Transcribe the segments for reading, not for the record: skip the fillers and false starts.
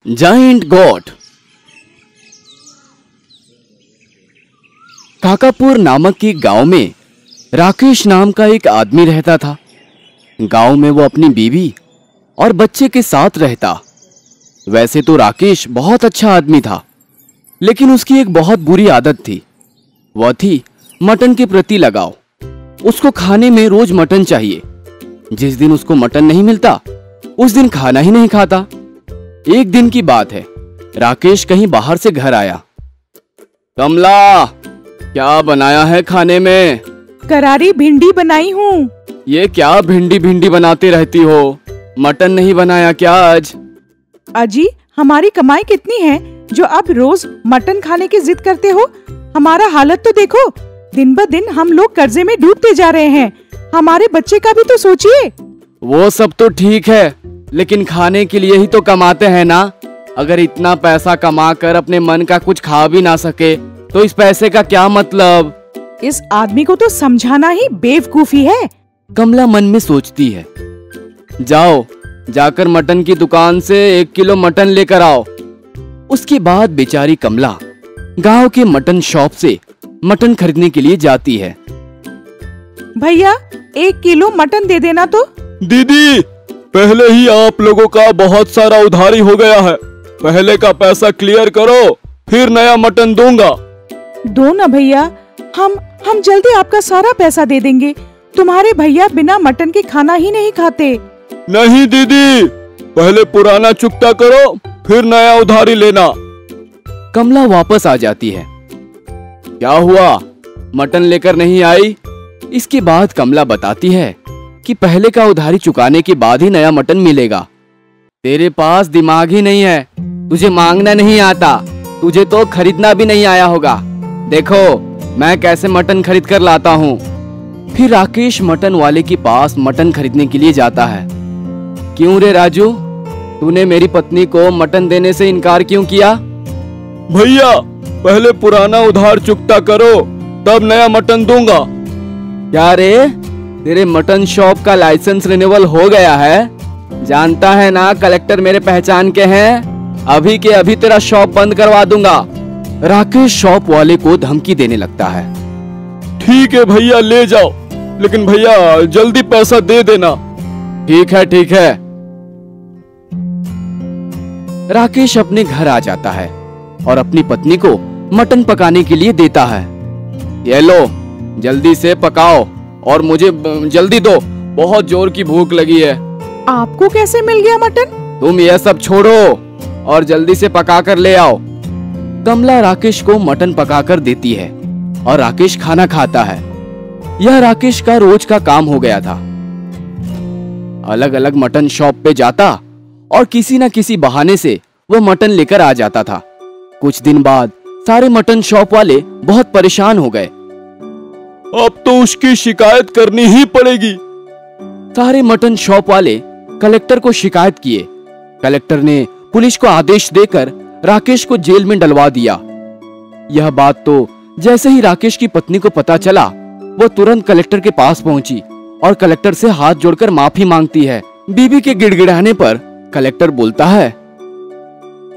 Giant गोट। काकापुर नामक के गांव में राकेश नाम का एक आदमी रहता था। गांव में वो अपनी बीवी और बच्चे के साथ रहता। वैसे तो राकेश बहुत अच्छा आदमी था, लेकिन उसकी एक बहुत बुरी आदत थी। वह थी मटन के प्रति लगाव। उसको खाने में रोज मटन चाहिए। जिस दिन उसको मटन नहीं मिलता उस दिन खाना ही नहीं खाता। एक दिन की बात है, राकेश कहीं बाहर से घर आया। कमला, क्या बनाया है खाने में? करारी भिंडी बनाई हूँ। ये क्या भिंडी भिंडी बनाती रहती हो? मटन नहीं बनाया क्या आज? अजी, हमारी कमाई कितनी है जो आप रोज मटन खाने की जिद करते हो? हमारा हालत तो देखो, दिन ब दिन हम लोग कर्जे में डूबते जा रहे हैं। हमारे बच्चे का भी तो सोचिए। वो सब तो ठीक है, लेकिन खाने के लिए ही तो कमाते हैं ना। अगर इतना पैसा कमा कर अपने मन का कुछ खा भी ना सके तो इस पैसे का क्या मतलब? इस आदमी को तो समझाना ही बेवकूफी है। कमला मन में सोचती है। जाओ, जाकर मटन की दुकान से 1 किलो मटन लेकर आओ। उसके बाद बेचारी कमला गांव के मटन शॉप से मटन खरीदने के लिए जाती है। भैया, 1 किलो मटन दे देना तो। दीदी, पहले ही आप लोगों का बहुत सारा उधारी हो गया है। पहले का पैसा क्लियर करो, फिर नया मटन दूंगा। दो ना भैया, हम जल्दी आपका सारा पैसा दे देंगे। तुम्हारे भैया बिना मटन के खाना ही नहीं खाते। नहीं दीदी, पहले पुराना चुकता करो, फिर नया उधारी लेना। कमला वापस आ जाती है। क्या हुआ, मटन लेकर नहीं आई? इसके बाद कमला बताती है कि पहले का उधारी चुकाने के बाद ही नया मटन मिलेगा। तेरे पास दिमाग ही नहीं है, तुझे मांगना नहीं आता, तुझे तो खरीदना भी नहीं आया होगा। देखो मैं कैसे मटन खरीद कर लाता हूँ। फिर राकेश मटन वाले के पास मटन खरीदने के लिए जाता है। क्यों रे राजू, तूने मेरी पत्नी को मटन देने से इनकार क्यों किया? भैया, पहले पुराना उधार चुकता करो, तब नया मटन दूंगा। क्या रे, तेरे मटन शॉप का लाइसेंस रिन्यूअल हो गया है? जानता है ना कलेक्टर मेरे पहचान के हैं। अभी के अभी तेरा शॉप बंद करवा दूंगा। राकेश शॉप वाले को धमकी देने लगता है। ठीक है भैया, ले जाओ, लेकिन भैया जल्दी पैसा दे देना। ठीक है ठीक है। राकेश अपने घर आ जाता है और अपनी पत्नी को मटन पकाने के लिए देता है। ये लो, जल्दी से पकाओ और मुझे जल्दी दो, बहुत जोर की भूख लगी है। आपको कैसे मिल गया मटन? तुम यह सब छोड़ो और जल्दी से पका कर ले आओ। कमला राकेश को मटन पकाकर देती है और राकेश खाना खाता है। यह राकेश का रोज का काम हो गया था। अलग अलग मटन शॉप पे जाता और किसी न किसी बहाने से वह मटन लेकर आ जाता था। कुछ दिन बाद सारे मटन शॉप वाले बहुत परेशान हो गए। अब तो उसकी शिकायत करनी ही पड़ेगी। सारे मटन शॉप वाले कलेक्टर को शिकायत किए। कलेक्टर ने पुलिस को आदेश देकर राकेश को जेल में डलवा दिया। यह बात तो जैसे ही राकेश की पत्नी को पता चला, वो तुरंत कलेक्टर के पास पहुंची और कलेक्टर से हाथ जोड़कर माफी मांगती है। बीबी के गिड़गिड़ाने पर कलेक्टर बोलता है,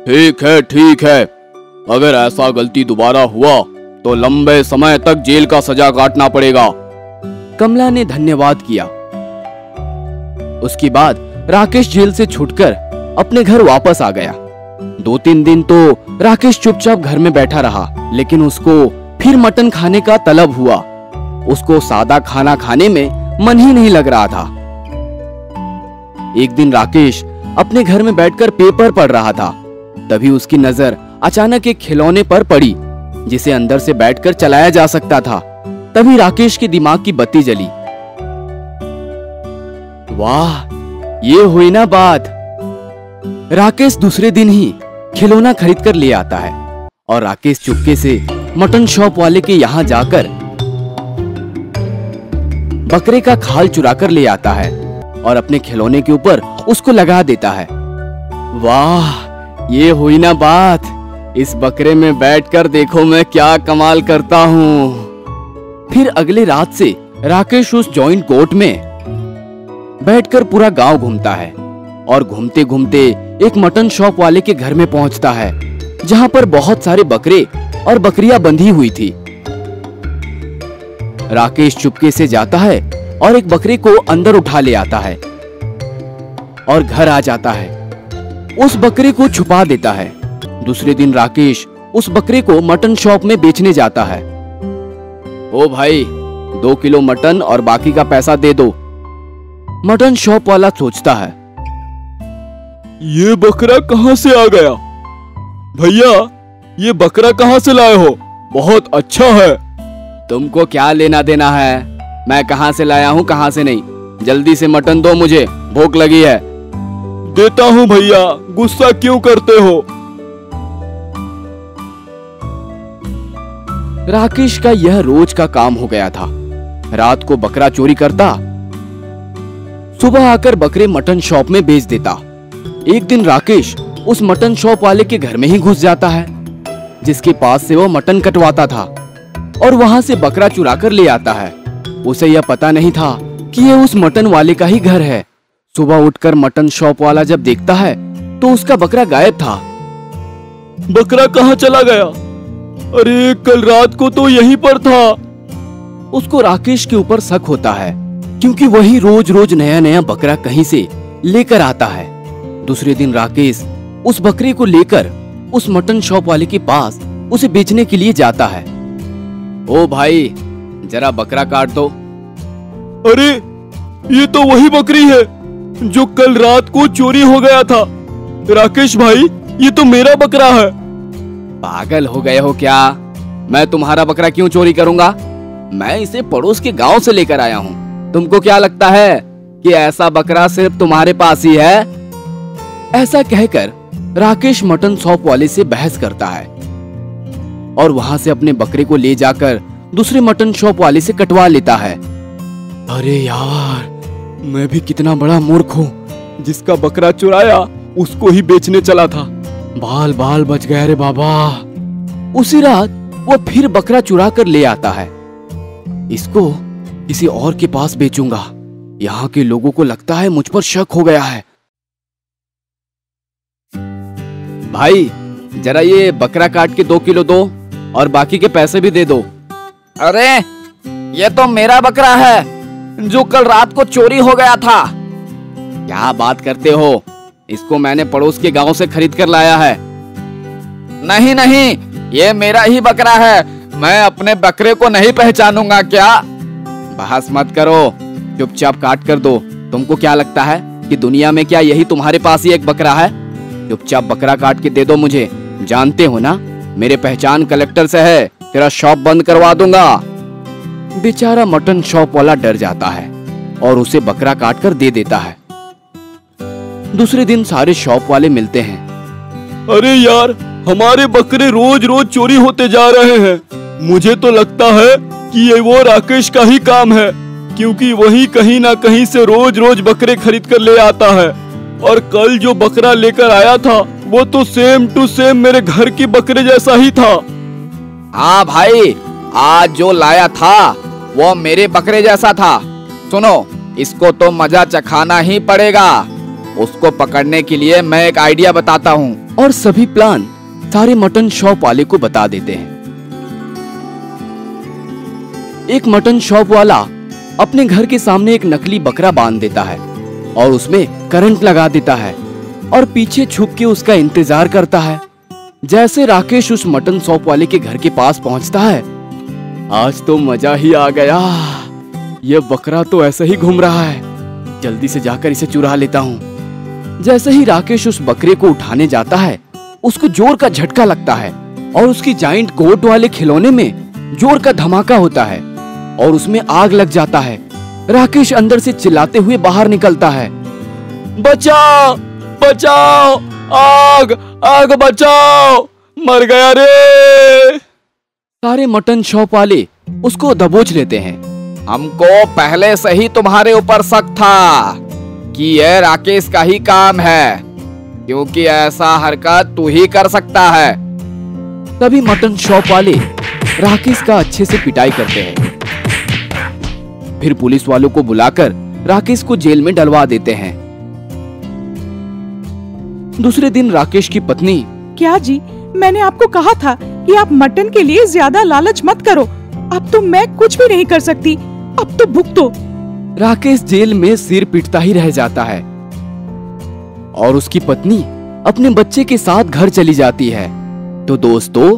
ठीक है, अगर ऐसा गलती दोबारा हुआ तो लंबे समय तक जेल का सजा काटना पड़ेगा। कमला ने धन्यवाद किया। उसके बाद राकेश जेल से छूटकर अपने घर वापस आ गया। 2-3 दिन तो राकेश चुपचाप घर में बैठा रहा, लेकिन उसको फिर मटन खाने का तलब हुआ। उसको सादा खाना खाने में मन ही नहीं लग रहा था। एक दिन राकेश अपने घर में बैठकर पेपर पढ़ रहा था। तभी उसकी नजर अचानक एक खिलौने पर पड़ी जिसे अंदर से बैठकर चलाया जा सकता था। तभी राकेश के दिमाग की बत्ती जली। वाह, ये हुई ना बात। राकेश दूसरे दिन ही खिलौना खरीद कर ले आता है और राकेश चुपके से मटन शॉप वाले के यहाँ जाकर बकरे का खाल चुरा कर ले आता है और अपने खिलौने के ऊपर उसको लगा देता है। वाह, ये हुई ना बात। इस बकरे में बैठकर देखो मैं क्या कमाल करता हूँ। फिर अगले रात से राकेश उस जॉइंट कोर्ट में बैठकर पूरा गांव घूमता है। और घूमते घूमते एक मटन शॉप वाले के घर में पहुंचता है, जहां पर बहुत सारे बकरे और बकरियां बंधी हुई थी। राकेश चुपके से जाता है और एक बकरे को अंदर उठा ले आता है और घर आ जाता है। उस बकरे को छुपा देता है। दूसरे दिन राकेश उस बकरे को मटन शॉप में बेचने जाता है। ओ भाई, 2 किलो मटन और बाकी का पैसा दे दो। मटन शॉप वाला सोचता है, ये बकरा कहाँ से आ गया? भैया, ये बकरा कहाँ से लाए हो? बहुत अच्छा है। तुमको क्या लेना देना है? मैं कहाँ से लाया हूँ कहाँ से नहीं। जल्दी से मटन दो, मुझे भूख लगी है। देता हूँ भैया, गुस्सा क्यों करते हो? राकेश का यह रोज का काम हो गया था। रात को बकरा चोरी करता, सुबह आकर बकरे मटन शॉप में बेच देता। एक दिन राकेश उस मटन शॉप वाले के घर में ही घुस जाता है, जिसके पास से वो मटन कटवाता था, और वहां से बकरा चुरा कर ले आता है। उसे यह पता नहीं था कि ये उस मटन वाले का ही घर है। सुबह उठकर मटन शॉप वाला जब देखता है तो उसका बकरा गायब था। बकरा कहाँ चला गया? अरे, कल रात को तो यहीं पर था। उसको राकेश के ऊपर शक होता है, क्योंकि वही रोज रोज नया नया बकरा कहीं से लेकर आता है। दूसरे दिन राकेश उस बकरे को लेकर उस मटन शॉप वाले के पास उसे बेचने के लिए जाता है। ओ भाई, जरा बकरा काट दो। अरे, ये तो वही बकरी है जो कल रात को चोरी हो गया था। राकेश भाई, ये तो मेरा बकरा है। पागल हो गए हो क्या? मैं तुम्हारा बकरा क्यों चोरी करूंगा? मैं इसे पड़ोस के गांव से लेकर आया हूँ। तुमको क्या लगता है कि ऐसा बकरा सिर्फ तुम्हारे पास ही है? ऐसा कहकर राकेश मटन शॉप वाले से बहस करता है और वहां से अपने बकरे को ले जाकर दूसरे मटन शॉप वाले से कटवा लेता है। अरे यार, मैं भी कितना बड़ा मूर्ख हूँ। जिसका बकरा चुराया उसको ही बेचने चला था। बाल बाल बच गया रे बाबा। उसी रात वो फिर बकरा चुरा कर ले आता है। इसको किसी और के पास बेचूंगा। यहाँ के लोगों को लगता है मुझ पर शक हो गया है। भाई, जरा ये बकरा काट के 2 किलो दो और बाकी के पैसे भी दे दो। अरे, ये तो मेरा बकरा है जो कल रात को चोरी हो गया था। क्या बात करते हो? इसको मैंने पड़ोस के गांव से खरीद कर लाया है। नहीं नहीं, ये मेरा ही बकरा है। मैं अपने बकरे को नहीं पहचानूंगा क्या? बहस मत करो, चुपचाप काट कर दो। तुमको क्या लगता है कि दुनिया में क्या यही तुम्हारे पास ही एक बकरा है? चुपचाप बकरा काट के दे दो मुझे। जानते हो ना, मेरे पहचान कलेक्टर से है। तेरा शॉप बंद करवा दूंगा। बेचारा मटन शॉप वाला डर जाता है और उसे बकरा काट कर दे देता है। दूसरे दिन सारे शॉप वाले मिलते हैं। अरे यार, हमारे बकरे रोज रोज चोरी होते जा रहे हैं। मुझे तो लगता है कि ये वो राकेश का ही काम है, क्योंकि वही कहीं ना कहीं से रोज रोज बकरे खरीद कर ले आता है। और कल जो बकरा लेकर आया था वो तो सेम टू सेम मेरे घर के बकरे जैसा ही था। हाँ भाई, आज जो लाया था वो मेरे बकरे जैसा था। सुनो, इसको तो मजा चखाना ही पड़ेगा। उसको पकड़ने के लिए मैं एक आइडिया बताता हूँ। और सभी प्लान सारे मटन शॉप वाले को बता देते हैं। एक मटन शॉप वाला अपने घर के सामने एक नकली बकरा बांध देता है और उसमें करंट लगा देता है और पीछे छुप के उसका इंतजार करता है। जैसे राकेश उस मटन शॉप वाले के घर के पास पहुंचता है, आज तो मजा ही आ गया। यह बकरा तो ऐसे ही घूम रहा है, जल्दी से जाकर इसे चुरा लेता हूँ। जैसे ही राकेश उस बकरे को उठाने जाता है, उसको जोर का झटका लगता है और उसकी जाइंट कोट वाले खिलौने में जोर का धमाका होता है और उसमें आग लग जाता है। राकेश अंदर से चिल्लाते हुए बाहर निकलता है, बचाओ बचाओ, आग आग बचाओ, मर गया रे। सारे मटन शॉप वाले उसको दबोच लेते हैं। हमको पहले से ही तुम्हारे ऊपर शक था कि यह राकेश का ही काम है, क्योंकि ऐसा हरकत तू ही कर सकता है। तभी मटन शॉप वाले राकेश का अच्छे से पिटाई करते हैं। फिर पुलिस वालों को बुलाकर राकेश को जेल में डलवा देते हैं। दूसरे दिन राकेश की पत्नी, क्या जी, मैंने आपको कहा था कि आप मटन के लिए ज्यादा लालच मत करो। अब तो मैं कुछ भी नहीं कर सकती, अब तो भुगतो। राकेश जेल में सिर पीटता ही रह जाता है और उसकी पत्नी अपने बच्चे के साथ घर चली जाती है। तो दोस्तों,